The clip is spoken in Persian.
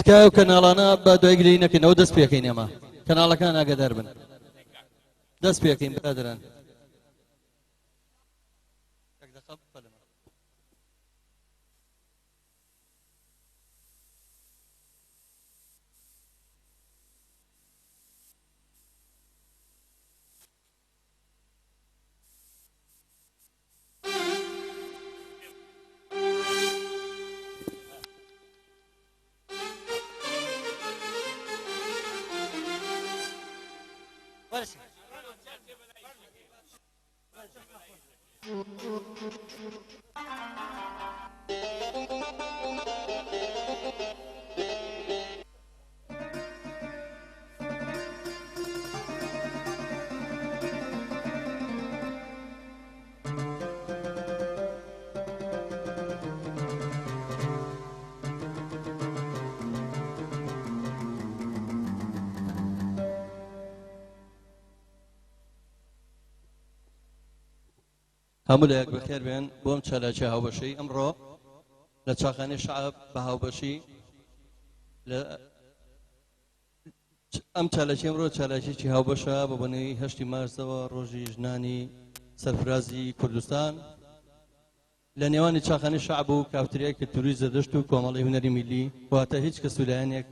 تکایە و کەناڵانە بە دوای گرێی نەکەینەوە دەست پێکەین ئێمە کەناڵەکان ئاگادار بن دەست پێکەین برادران هەموو لایەک بەخێر بێن بۆم چالاکی هاوبەشی ئەمڕۆ لە چاخانەی شەعب بە هاوبەشی ئەم چالاکی ئەمڕۆ چالاکیی هاوبەشە بە بۆنەی 8 مارسەوە ڕۆژی ژنانی سەرفرازی کوردستان لە نێوانی چاخانەی شەعب و کافتریای کەلتوری زەردەشت و کۆمەڵی هونەری میلی واتە هیچ کەس و لایەنێک